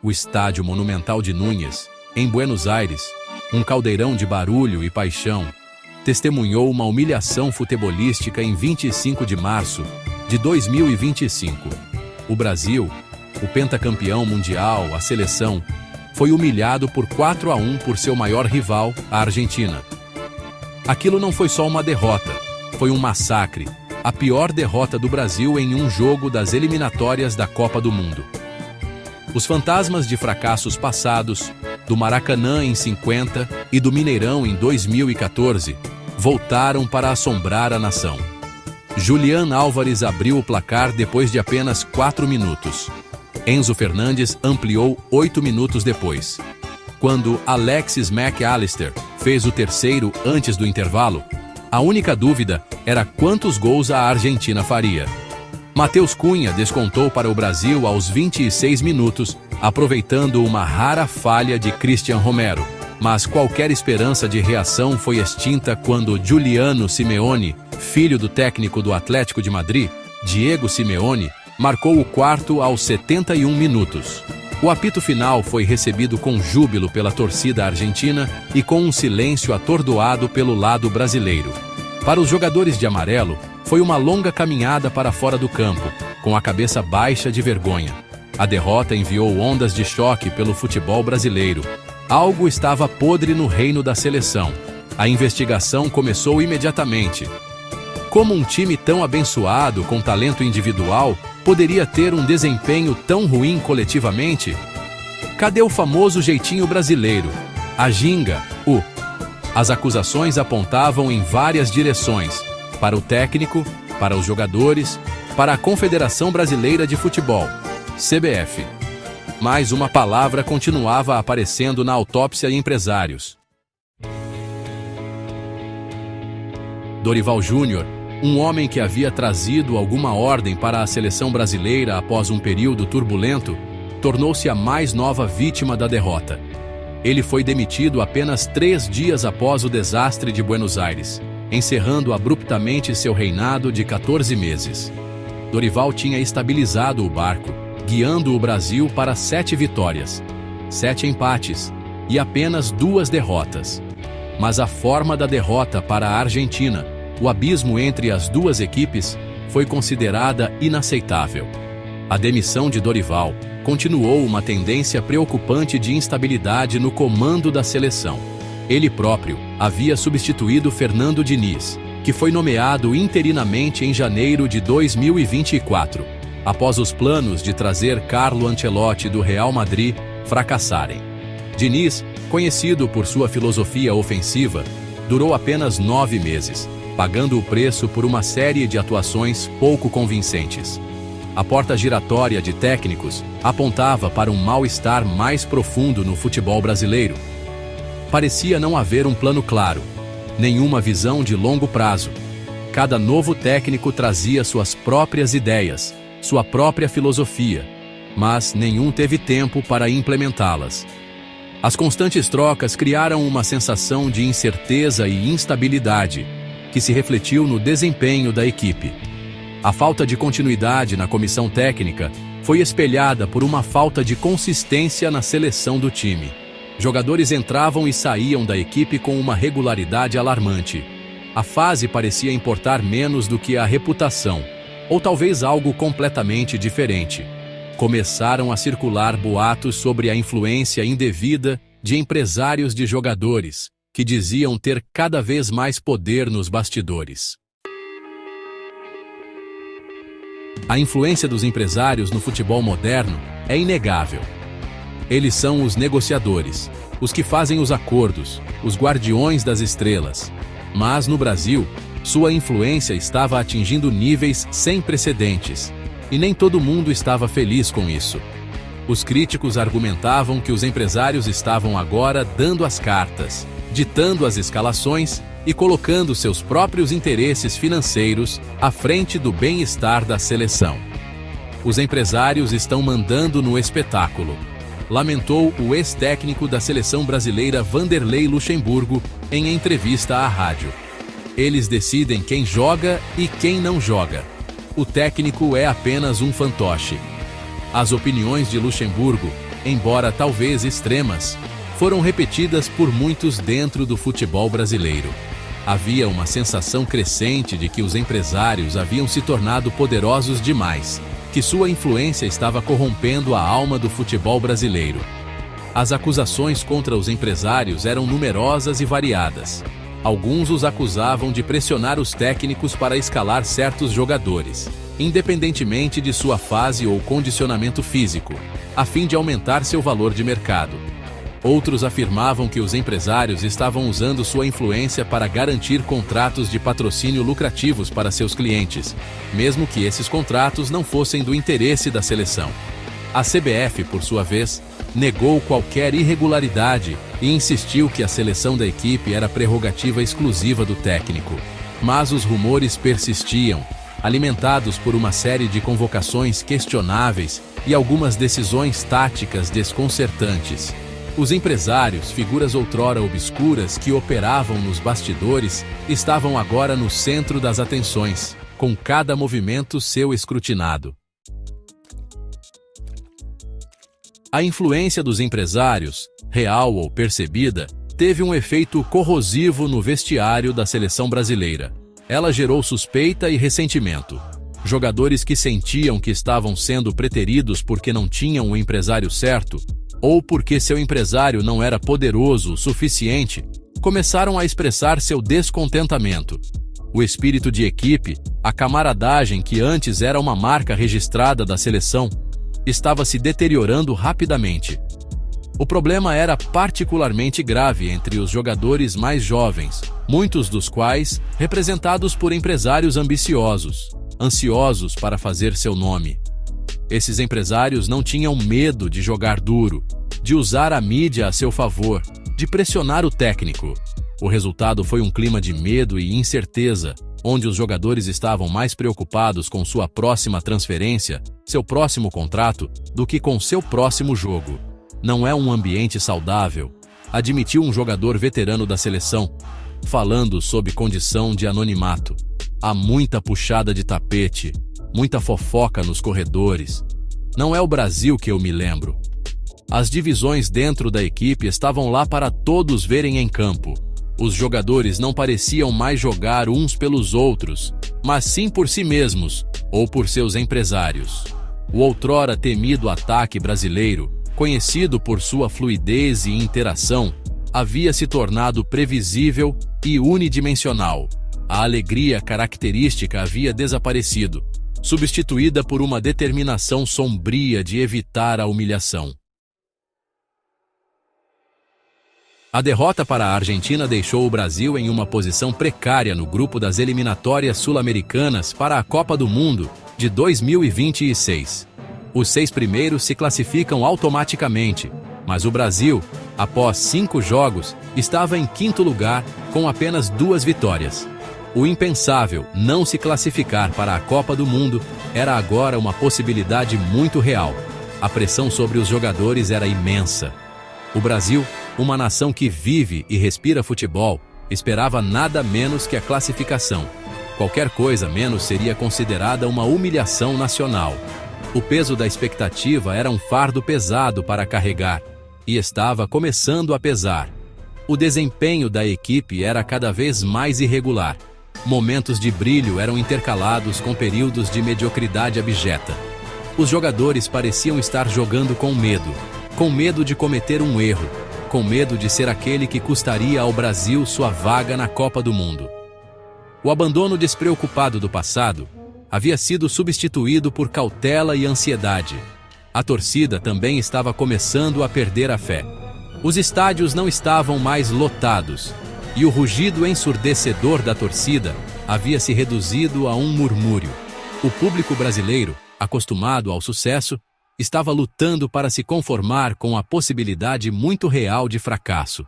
o Estádio Monumental de Núñez, em Buenos Aires, um caldeirão de barulho e paixão, testemunhou uma humilhação futebolística em 25 de março de 2025. O Brasil, o pentacampeão mundial, a seleção, foi humilhado por 4-1 por seu maior rival, a Argentina. Aquilo não foi só uma derrota, foi um massacre, a pior derrota do Brasil em um jogo das eliminatórias da Copa do Mundo. Os fantasmas de fracassos passados, do Maracanã em 50 e do Mineirão em 2014, voltaram para assombrar a nação. Julián Álvares abriu o placar depois de apenas 4 minutos. Enzo Fernandes ampliou 8 minutos depois. Quando Alexis Mac Allister fez o terceiro antes do intervalo, a única dúvida era quantos gols a Argentina faria. Matheus Cunha descontou para o Brasil aos 26 minutos, aproveitando uma rara falha de Cristian Romero. Mas qualquer esperança de reação foi extinta quando Giuliano Simeone, filho do técnico do Atlético de Madrid, Diego Simeone, marcou o quarto aos 71 minutos. O apito final foi recebido com júbilo pela torcida argentina e com um silêncio atordoado pelo lado brasileiro. Para os jogadores de amarelo, foi uma longa caminhada para fora do campo, com a cabeça baixa de vergonha. A derrota enviou ondas de choque pelo futebol brasileiro. Algo estava podre no reino da seleção. A investigação começou imediatamente. Como um time tão abençoado com talento individual poderia ter um desempenho tão ruim coletivamente? Cadê o famoso jeitinho brasileiro? A ginga, As acusações apontavam em várias direções, para o técnico, para os jogadores, para a Confederação Brasileira de Futebol, CBF. Mas uma palavra continuava aparecendo na autópsia empresários. Dorival Júnior, um homem que havia trazido alguma ordem para a seleção brasileira após um período turbulento, tornou-se a mais nova vítima da derrota. Ele foi demitido apenas 3 dias após o desastre de Buenos Aires, encerrando abruptamente seu reinado de 14 meses. Dorival tinha estabilizado o barco, guiando o Brasil para 7 vitórias, 7 empates e apenas 2 derrotas. Mas a forma da derrota para a Argentina, o abismo entre as duas equipes, foi considerada inaceitável. A demissão de Dorival continuou uma tendência preocupante de instabilidade no comando da seleção. Ele próprio havia substituído Fernando Diniz, que foi nomeado interinamente em janeiro de 2024, após os planos de trazer Carlo Ancelotti do Real Madrid fracassarem. Diniz, conhecido por sua filosofia ofensiva, durou apenas 9 meses, pagando o preço por uma série de atuações pouco convincentes. A porta giratória de técnicos apontava para um mal-estar mais profundo no futebol brasileiro. Parecia não haver um plano claro, nenhuma visão de longo prazo. Cada novo técnico trazia suas próprias ideias, sua própria filosofia, mas nenhum teve tempo para implementá-las. As constantes trocas criaram uma sensação de incerteza e instabilidade, que se refletiu no desempenho da equipe. A falta de continuidade na comissão técnica foi espelhada por uma falta de consistência na seleção do time. Jogadores entravam e saíam da equipe com uma regularidade alarmante. A fase parecia importar menos do que a reputação, ou talvez algo completamente diferente. Começaram a circular boatos sobre a influência indevida de empresários de jogadores, que diziam ter cada vez mais poder nos bastidores. A influência dos empresários no futebol moderno é inegável. Eles são os negociadores, os que fazem os acordos, os guardiões das estrelas. Mas no Brasil, sua influência estava atingindo níveis sem precedentes, e nem todo mundo estava feliz com isso. Os críticos argumentavam que os empresários estavam agora dando as cartas, ditando as escalações e colocando seus próprios interesses financeiros à frente do bem-estar da seleção. Os empresários estão mandando no espetáculo, lamentou o ex-técnico da seleção brasileira Vanderlei Luxemburgo em entrevista à rádio. Eles decidem quem joga e quem não joga. O técnico é apenas um fantoche. As opiniões de Luxemburgo embora talvez extremas, foram repetidas por muitos dentro do futebol brasileiro. Havia uma sensação crescente de que os empresários haviam se tornado poderosos demais, que sua influência estava corrompendo a alma do futebol brasileiro. As acusações contra os empresários eram numerosas e variadas. Alguns os acusavam de pressionar os técnicos para escalar certos jogadores, independentemente de sua fase ou condicionamento físico, a fim de aumentar seu valor de mercado. Outros afirmavam que os empresários estavam usando sua influência para garantir contratos de patrocínio lucrativos para seus clientes, mesmo que esses contratos não fossem do interesse da seleção. A CBF, por sua vez, negou qualquer irregularidade e insistiu que a seleção da equipe era prerrogativa exclusiva do técnico. Mas os rumores persistiam, alimentados por uma série de convocações questionáveis e algumas decisões táticas desconcertantes. Os empresários, figuras outrora obscuras que operavam nos bastidores, estavam agora no centro das atenções, com cada movimento seu escrutinado. A influência dos empresários, real ou percebida, teve um efeito corrosivo no vestiário da seleção brasileira. Ela gerou suspeita e ressentimento. Jogadores que sentiam que estavam sendo preteridos porque não tinham o empresário certo, ou porque seu empresário não era poderoso o suficiente, começaram a expressar seu descontentamento. O espírito de equipe, a camaradagem que antes era uma marca registrada da seleção, estava se deteriorando rapidamente. O problema era particularmente grave entre os jogadores mais jovens, muitos dos quais representados por empresários ambiciosos, ansiosos para fazer seu nome. Esses empresários não tinham medo de jogar duro, de usar a mídia a seu favor, de pressionar o técnico. O resultado foi um clima de medo e incerteza, onde os jogadores estavam mais preocupados com sua próxima transferência, seu próximo contrato, do que com seu próximo jogo. Não é um ambiente saudável, admitiu um jogador veterano da seleção, falando sob condição de anonimato. Há muita puxada de tapete, muita fofoca nos corredores. Não é o Brasil que eu me lembro. As divisões dentro da equipe estavam lá para todos verem em campo. Os jogadores não pareciam mais jogar uns pelos outros, mas sim por si mesmos ou por seus empresários. O outrora temido ataque brasileiro, conhecido por sua fluidez e interação, havia se tornado previsível e unidimensional. A alegria característica havia desaparecido, substituída por uma determinação sombria de evitar a humilhação. A derrota para a Argentina deixou o Brasil em uma posição precária no grupo das eliminatórias sul-americanas para a Copa do Mundo de 2026. Os 6 primeiros se classificam automaticamente, mas o Brasil, após 5 jogos, estava em 5º lugar com apenas 2 vitórias. O impensável não se classificar para a Copa do Mundo era agora uma possibilidade muito real. A pressão sobre os jogadores era imensa. O Brasil, uma nação que vive e respira futebol, esperava nada menos que a classificação. Qualquer coisa menos seria considerada uma humilhação nacional. O peso da expectativa era um fardo pesado para carregar, e estava começando a pesar. O desempenho da equipe era cada vez mais irregular. Momentos de brilho eram intercalados com períodos de mediocridade abjeta. Os jogadores pareciam estar jogando com medo de cometer um erro, com medo de ser aquele que custaria ao Brasil sua vaga na Copa do Mundo. O abandono despreocupado do passado havia sido substituído por cautela e ansiedade. A torcida também estava começando a perder a fé. Os estádios não estavam mais lotados, e o rugido ensurdecedor da torcida havia se reduzido a um murmúrio. O público brasileiro, acostumado ao sucesso, estava lutando para se conformar com a possibilidade muito real de fracasso.